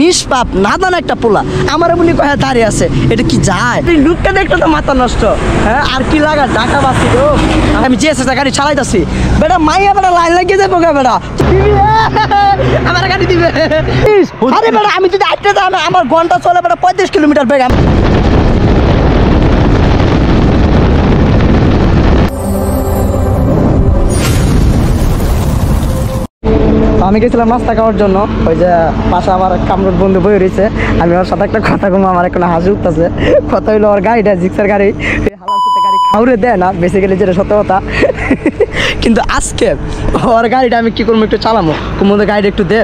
নিষ্পাপ নাদান একটা পোলা আমার বলি কয়ে দাঁড়িয়ে আছে এটা কি যায় লুকটা দেখলে তো মাথা নষ্ট হ্যাঁ আর কি লাগা ঢাকা বাসি গো আমি যে গাড়ি চালাইতাছি বেটা মাইয়া বেটা লাইন লাগিয়ে যাবো গা বেটা আমার গাড়ি দিবে আরে বেটা আমি যদি আটটা যাই আমার ঘন্টা চলে বেটা 35 কিলোমিটার বেগ আমি গেছিলাম নাস্তা খাওয়ার জন্য ওই যে পাশে আমার কামরুল বন্ধু বই রয়েছে আমি ওর সাথে একটা কথা কম আমার এখন হাসি উঠতেছে কথা হইলো ওর গাড়িটা জিক্সার গাড়ি হালাল সাথে গাড়ি খাউরে দেয় না বেসিক্যালি যেটা সত্য কথা কিন্তু আজকে ওর গাড়িটা আমি কি করবো একটু চালাবো কুমুদের গাড়িটা একটু দে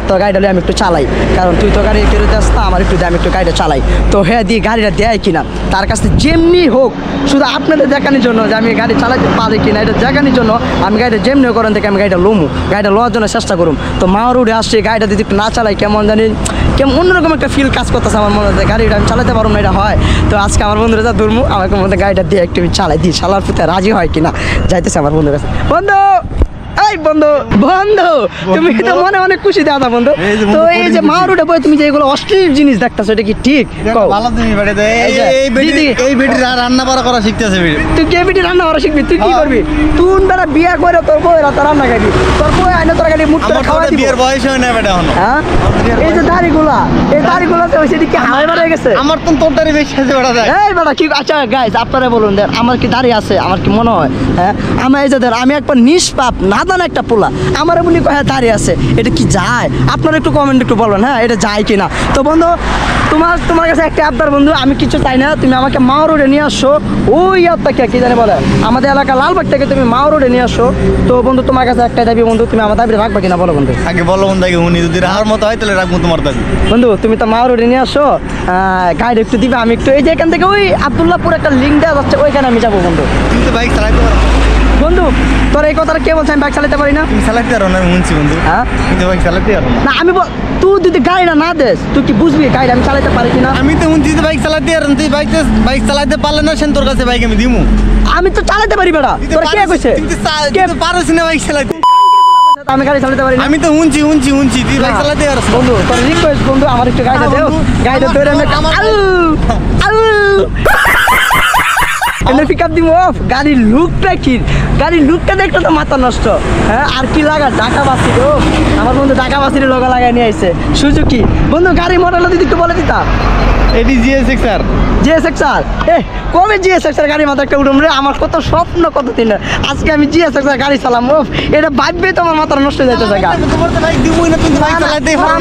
তোর গাড়িটা আমি একটু চালাই কারণ তুই তো গাড়ি একটু আসতা আমার একটু দে আমি একটু গাড়িটা চালাই তো হ্যাঁ দিয়ে গাড়িটা দেয় কিনা তার কাছে যেমনি হোক শুধু আপনাদের দেখানোর জন্য যে আমি গাড়ি চালাতে পারি কিনা এটা দেখানোর জন্য আমি গাড়িটা যেমনি করেন থেকে আমি গাড়িটা লোমু গাড়িটা লওয়ার জন্য চেষ্টা করুম তো মাওয়ার উঠে আসছে গাড়িটা যদি একটু না চালাই কেমন জানি কেমন অন্যরকম একটা ফিল কাজ করতেছে আমার মনে হচ্ছে গাড়িটা আমি চালাতে পারবো না এটা হয় তো আজকে আমার বন্ধুরা যা ধরবো আমাকে মধ্যে গাড়িটা দিয়ে একটু চালাই দিই চালার প্রতি রাজি হয় কিনা যাইতেছে আমার বন্ধুর কাছে বন্ধু এই বন্ধু বন্ধু তুমি তো মনে অনেক খুশি দাদা বন্ধু তো এই যে মারুটে বই তুমি যে এগুলো অশ্লীল জিনিস দেখতেছো এটা কি ঠিক ভালো তুমি বাড়িতে এই বেটি রান্না করা শিখতেছে তুই কে বেটি রান্না করা শিখবি তুই কি করবি তুই বেটা বিয়ে করে তোর বউ রাতে রান্না খাবি তোর বউ আইনা তোর গাড়ি মুখ করে খাওয়া দিবি বিয়ের বয়স হয় না বেটা এখন হ্যাঁ এই যে দাড়িগুলাতে হইছে কি হাই মারা গেছে আমার তো তোর দাড়ি বেশি আছে বেটা দেখ এই বেটা কি আচ্ছা গাইস আপনারা বলুন দেন আমার কি দাড়ি আছে আমার কি মনে হয় হ্যাঁ আমি এই যে দেন আমি একবার নিষ্পাপ নাদান একটা পোলা আমার বলি কয়ে দাঁড়িয়ে আছে এটা কি যায় আপনারা একটু কমেন্ট একটু বলবেন হ্যাঁ এটা যায় কিনা তো বন্ধু তোমার কাছে একটা আবদার বন্ধু আমি কিছু চাই না তুমি আমাকে মাও রোডে নিয়ে আসো ওই ইয়ারটা কি জানি বলে আমাদের এলাকা লালবাগ থেকে তুমি মাও রোডে নিয়ে আসো তো বন্ধু তোমার কাছে একটা দাবি বন্ধু তুমি আমার দাবি রাখবে কিনা বলো বন্ধু আগে বলো বন্ধু আগে উনি যদি রাহার মতো হয় তাহলে রাখবো তোমার দাবি বন্ধু তুমি তো মাও রোডে নিয়ে আসো গাইড একটু দিবে আমি একটু এই যে এখান থেকে ওই আব্দুল্লাহপুর একটা লিঙ্ক দেওয়া যাচ্ছে ওইখানে আমি যাবো বন্ধু তুমি তো বাইক চালাইতে পারো বন্ধু তোর এই কথাটা কে বলছে আমি বাইক চালাতে পারি না তুমি চালাতে পারো না আমি শুনছি বন্ধু হ্যাঁ তুমি বাইক চালাতে পারো না আমি তুই যদি গাড়িটা না দেস তুই কি বুঝবি গাড়ি আমি চালাতে পারি কিনা আমি তো শুনছি বাইক চালাতে পারো তুই বাইক চালাতে পারলে না সেন তোর কাছে বাইক আমি দিমু আমি তো চালাতে পারি বেটা তোর কে কইছে কে পারছ না বাইক চালাতে আমি গাড়ি চালাতে পারি না আমি তো শুনছি তুই বাইক চালাতে পারছ বন্ধু তোর রিকোয়েস্ট বন্ধু আমার একটু গাড়িটা দাও গাড়িটা ধরে আমি এনে পিকআপ দিব গাড়ির লুকটা কি গাড়ির লুকটা দেখলে তো মাথা নষ্ট হ্যাঁ আর কি লাগা ঢাকা বাসি গো আমার বন্ধু ঢাকা বাসির লগা লাগাই নিয়ে আইছে সুজুকি বন্ধু গাড়ি মডেল যদি একটু বলে দিতা এটি জিএসএক্সআর কবে জিএসএক্সআর গাড়ি মাথা একটা উঠুম রে আমার কত স্বপ্ন কত দিন আজকে আমি জিএসএক্সআর গাড়ি চালাম এটা ভাববে তো আমার মাথা নষ্ট হয়ে যাইতেছে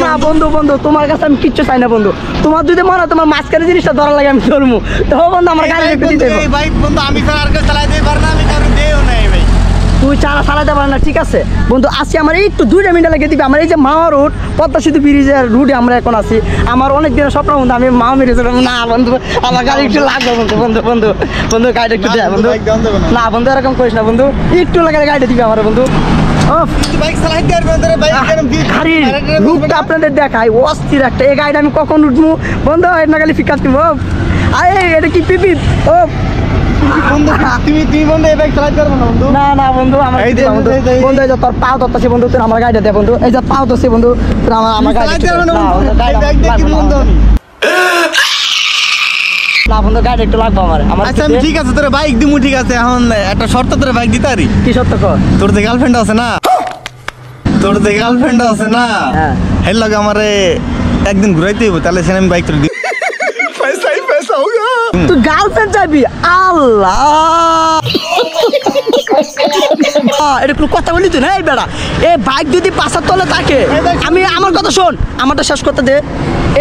না বন্ধু তোমার কাছে আমি কিচ্ছু চাই না বন্ধু তোমার যদি মনে হয় তোমার মাঝখানে জিনিসটা ধরা লাগে আমি ধরবো তো বন্ধু আমার গাড়ি একটু দিতে আমি চালাইতে পারি না আমি কারণ দেও নাই ভাই তুই চালাতে পারে না ঠিক আছে বন্ধু আজকে আমার একটু 2 মিনিট লাগে দিবি আমার এই যে মাওয়া রোড পদ্মা সেতু ব্রিজের রুটে আমরা এখন আছি আমার অনেক দিনের স্বপ্ন বন্ধু আমি মাওয়া মেরেছিলাম না বন্ধু আমার গাড়ি একটু লাগবে বন্ধু গাড়িটা একটু দে বন্ধু না বন্ধু এরকম করিস না বন্ধু একটু লাগে গাড়িটা দিবি আমার বন্ধু আপনাদের দেখায় অস্থির একটা এই গাড়িটা আমি কখন উঠবো বন্ধু এটা খালি ফিকাস কিনবো আরে এটা কি পিপি ও তুমি বন্ধু এই বাইক চালাতে পারবে না বন্ধু না বন্ধু আমার বন্ধু এই যে তোর পাও ধরতেছে বন্ধু তুই আমার গাড়িটা দে বন্ধু এই যে পাও ধরছে বন্ধু তুই আমার গাড়ি না বন্ধু গাড়ি একটু লাগবে আমার আচ্ছা ঠিক আছে তোর বাইক দিমু ঠিক আছে এখন একটা শর্ত তোর বাইক দিতে পারি কি শর্ত কর তোর যে গার্লফ্রেন্ড আছে না হ্যাঁ হেল লাগে আমারে একদিন ঘুরাইতে হইব তাহলে সেখানে আমি বাইক তোর দিই পয়সা হোগা তুই গার্লফ্রেন্ড যাবি আল্লাহ এটা কোনো কথা বলি তুই না এই বেড়া এই বাইক যদি পাশার তলে থাকে আমি আমার কথা শোন আমারটা শেষ করতে দে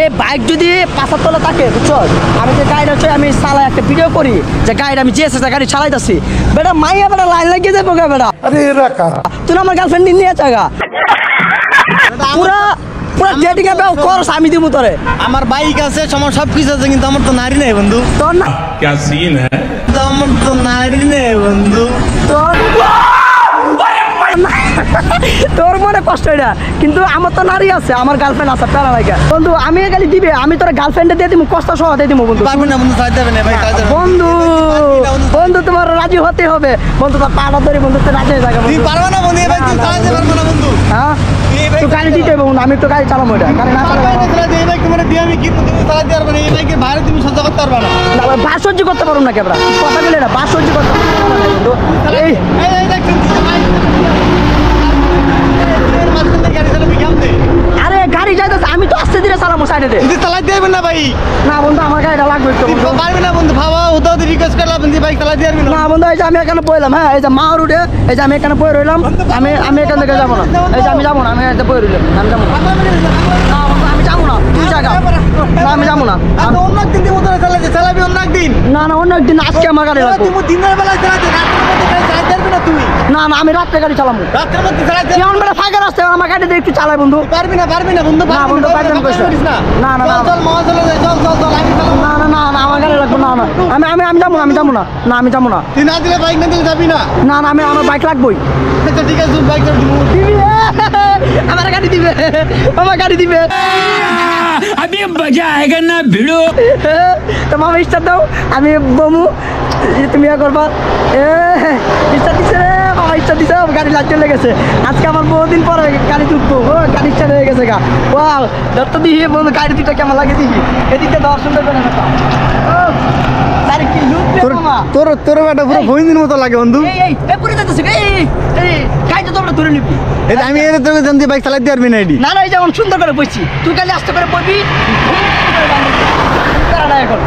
এই বাইক যদি পাশার তলে থাকে বুঝছো আমি যে গাড়িটা হচ্ছে আমি চালাই একটা ভিডিও করি যে গাড়িটা আমি জিএসএক্সআর গাড়ি চালাইতেছি বেটা মাইয়া বেটা লাইন লাগিয়ে যাবো গা বেটা তুই আমার গার্লফ্রেন্ড নিয়ে চাগা পুরা ডেটিং এ করস আমি দিমু তোরে আমার বাইক আছে আমার সব কিছু আছে কিন্তু আমার তো নারী নেই বন্ধু তোর না क्या सीन है আমার তো নারী নেই বন্ধু তোর মনে কষ্ট এটা কিন্তু আমার তো নারী আছে আমার গার্লফ্রেন্ড আছে প্যারা লাগে বন্ধু আমি গালি দিবে আমি তোর গার্লফ্রেন্ডে দিয়ে দিব কষ্ট সহ দিয়ে দিব বন্ধু পারবে না বন্ধু চাইতে হবে না ভাই বন্ধু তোমার রাজি হতে হবে বন্ধু তোর পাড়া ধরে বন্ধু তুই রাজি হয়ে যাবে তুই পারবে না বন্ধু ভাই তুই চাইতে পারবে না বন্ধু হ্যাঁ তুই তো গাড়ি দিতে হবে বন্ধু, আমি তো গাড়ি চালাবো এটা, গাড়ি না চালাবো এই বাইক তোমার দিয়ে আমি কি তুমি চালাতে পারবে না, এই বাইকে ভাড়া তুমি সহ্য করতে পারবে না। বাস সহ্য করতে পারুন না কেবরা, কথা বলে না, বাস সহ্য করতে পারবো না বন্ধু। এই এই দেখছেন বাইক মাঝখান থেকে গাড়ি চালাবি কেমনে? আরে গাড়ি যাইতেছে, আমি তো আস্তে ধীরে চালাবো সাইডে দে। যদি চালাতে পারবেন না ভাই, না বন্ধু আমার গাড়িটা লাগবে একটু বন্ধু। পারবে না বন্ধু, ভাবা ওটাও রিকোয়েস্ট করলাম যে বাইক চালাতে পারবি না। না বন্ধু এই যে আমি এখানে বইলাম, হ্যাঁ এই যে মা রুটে, এই যে আমি এখানে বই রইলাম, আমি এখান থেকে যাবো না, এই যে আমি যাবো না, আমি এখানে বই রইলাম, আমি যাবো না। না বন্ধু আমি যাবো না, তুই জায়গা না, আমি যাবো না। আর তো অন্য একদিন দিব তোরা চালাবি অন্য একদিন। না না অন্য একদিন, আজকে আমার গাড়ি লাগবে। তুমি দিনের বেলায় চালাতে, রাতের মধ্যে চালাতে পারবি না তুই। না না আমি রাত্রে গাড়ি চালাবো। রাতের মধ্যে চালাতে কেমন বেলা ফাঁকা রাস্তায় আমার গাড়ি দিয়ে একটু চালাই বন্ধু। পারবি না বন্ধু, না বন্ধু পাইতাম কইছ। না না না চল মহা চলে যাই, চল আমি চালাবো। না না না না আমার গাড়ি লাগবে না, না আমি যাবো না, আমি যাবো না, না আমি যাবো না। তুই না দিলে বাইক না দিলে যাবি না। না না আমি আমার বাইক লাগবেই। আচ্ছা ঠিক আছে, বাইক দিব। আমার গাড়ি দিবে, আমার গাড়ি দিবে। अभी मजा आएगा ना भिड़ो। তো মামা স্টার্ট দাও, আমি বমু, তুমি ইয়া করবা। স্টার্ট দিছে রে মামা, স্টার্ট দিছে, গাড়ি লাইট চলে গেছে। আজকে আমার বহুদিন পরে গাড়ি তুলবো, ও গাড়ি স্টার্ট হয়ে গেছে গা। ওয়াও যত দিহি বন্ধু গাড়ি দুটো কেমন লাগে দিহি, এদিকে দেওয়ার সুন্দর করে না। গাড়ি কি লুক রে মামা। তোর বেটা পুরো বইন্দির মতো লাগে বন্ধু। এই পুরো যাচ্ছে, এই গাড়িটা তোমরা ধরে নিবি। এটা আমি এর তোকে জানতে বাইক চালাতে পারবি না এডি। না না এই যেমন সুন্দর করে বসছি, তুই খালি আস্তে করে বসবি। এখন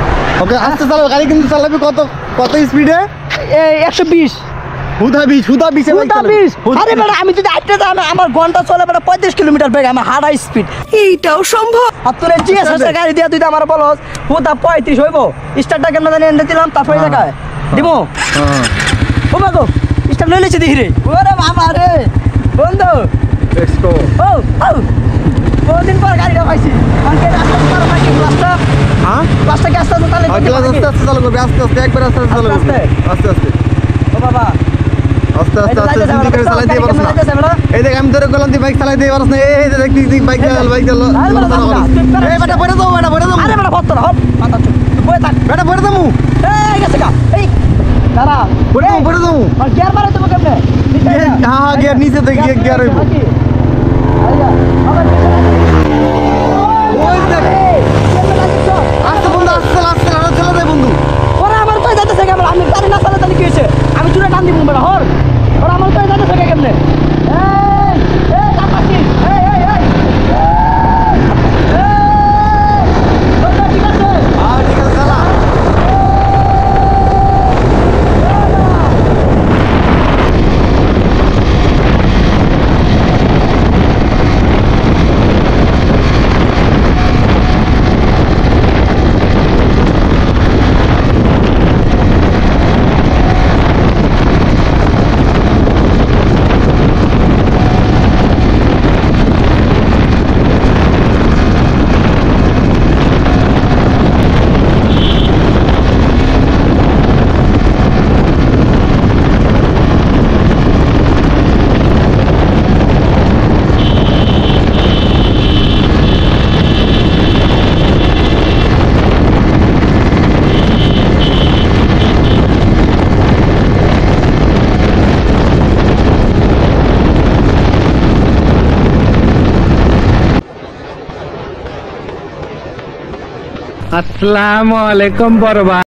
ওকে আস্তে চালাবো, গাড়ি কিন্তু চালাবি কত স্পিডে? 120। হুদা বিশ আরে বেটা আমি যদি আটটা আমার ঘন্টা চলে বেটা 35 কিলোমিটার বেগ, আমার হার্ড স্পিড। এইটাও সম্ভব। আর তোর জিএস গাড়ি দিয়া তুই তো আমার বলস হুদা 35 হইব। স্টার্টটা কেমন জানি এনে দিলাম, তারপরে জায়গায় দিব। ও বাগো স্টার্ট লই লেছি দেখি রে। ওরে বাবা রে বন্ধু, লেটস গো। ও বহুদিন পর গাড়িটা পাইছি। আমাকে রাস্তা পার পাইছি, রাস্তা হ্যাঁ রাস্তা কি আস্তে আস্তে তাহলে ক্লাস আস্তে চালু করবি, আস্তে একবার আস্তে চালু করবি, আস্তে ও বাবা সিন্ডিকেট চালাতে পারছ না। এই দেখ আমি তোরে বললাম তুই বাইক চালাতে পারছ না। এই দেখ তুই বাইক চালা এই বেটা পড়ে দাও, আরে বেটা ভত্ত না, হপ মাথা চুপ, তুই বয়ে থাক। বেটা পড়ে দাও। এই গেছে গা, এই দাঁড়া, পড়ে দাও। আর গিয়ার মারে তুমি কেমনে? হ্যাঁ গিয়ার নিচে তো গিয়ার হইব। ওই দেখ আস্তে বন্ধু, আস্তে চলে যায় বন্ধু। ওরা আমার তো যাইতেছে কেমন, আমি গাড়ি না চালাতে তাহলে কি হয়েছে? আমি জুড়ে টান দিব বেটা হর, ওরা আমার তো যাইতেছে কেমনে? ঠিক আছে হ্যাঁ ঠিক আছে চালা। अस्सलाम वालेकुम बरबा।